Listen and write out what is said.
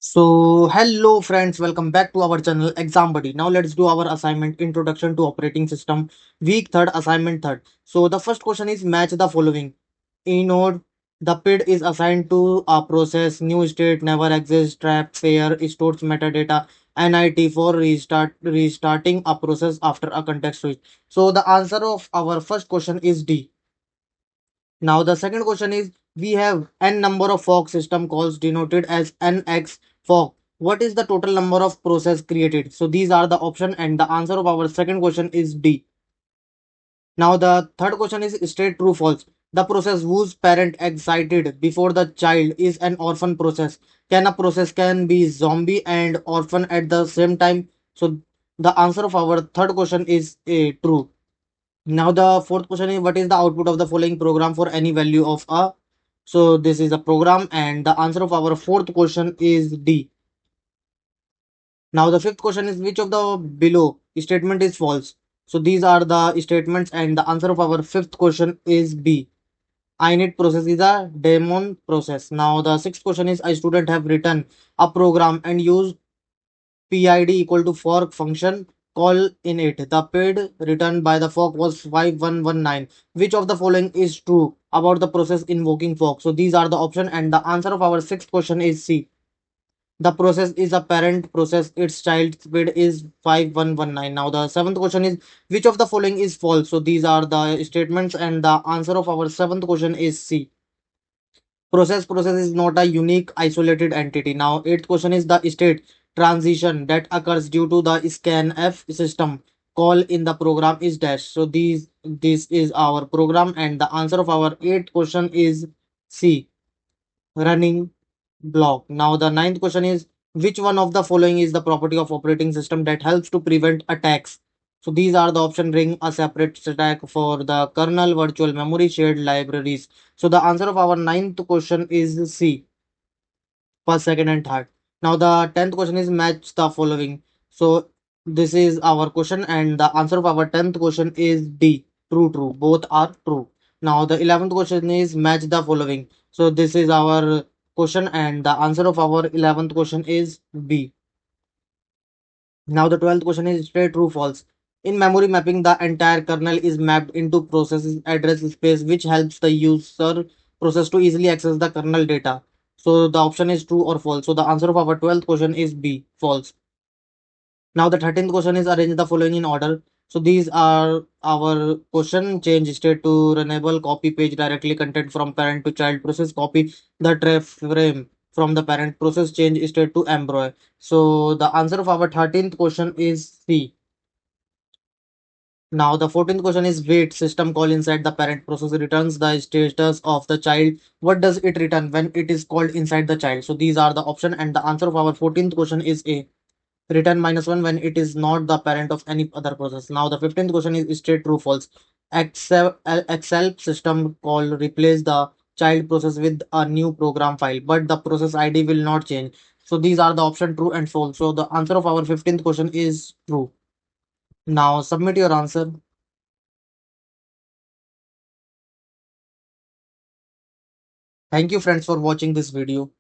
Hello friends, welcome back to our channel Exam Buddy. Now let's do our assignment Introduction to Operating System, week 3rd, assignment 3rd. So the first question is match the following. Node, the PID is assigned to a process, new state never exists, trap, fair, stores metadata, NIT for restarting a process after a context switch. So the answer of our first question is D. Now the second question is we have n number of fork system calls denoted as nx fork. What is the total number of process created? So these are the option and the answer of our second question is D. Now the third question is state true false. The process whose parent excited before the child is an orphan process. Can a process can be zombie and orphan at the same time? So the answer of our third question is A, true. Now the fourth question is what is the output of the following program for any value of a. So this is a program and the answer of our fourth question is D. Now the fifth question is which of the below statement is false. So these are the statements and the answer of our fifth question is B. init process is a daemon process. Now the sixth question is a student have written a program and used PID equal to fork function call in it. The PID returned by the fork was 5119. Which of the following is true about the process invoking fork? So these are the option and the answer of our sixth question is C. The process is a parent process. Its child PID is 5119. Now the seventh question is which of the following is false? So these are the statements and the answer of our seventh question is C. Process is not a unique isolated entity. Now eighth question is the state transition that occurs due to the scanf system call in the program is dash. So this is our program and the answer of our eighth question is C, running block. Now the ninth question is which one of the following is the property of operating system that helps to prevent attacks? So these are the option ring a separate stack for the kernel, virtual memory, shared libraries. So the answer of our ninth question is C, first, second, and third. Now the tenth question is match the following. So this is our question and the answer of our tenth question is D, true, true. Both are true. Now the 11th question is match the following. So this is our question and the answer of our 11th question is B. Now the 12th question is straight true false. In memory mapping, the entire kernel is mapped into processes address space, which helps the user process to easily access the kernel data. So the option is true or false. So the answer of our 12th question is B, false. Now the 13th question is arrange the following in order. So these are our question change state to runnable, copy page directly content from parent to child process, copy the tref frame from the parent process, change state to embryo. So the answer of our 13th question is C. Now the 14th question is wait system call inside the parent process returns the status of the child. What does it return when it is called inside the child? So these are the option and the answer of our 14th question is A, return -1 when it is not the parent of any other process. Now the 15th question is straight true false. Excel system call replace the child process with a new program file, but the process ID will not change. So these are the option true and false. So the answer of our 15th question is true. Now submit your answer. Thank you friends for watching this video.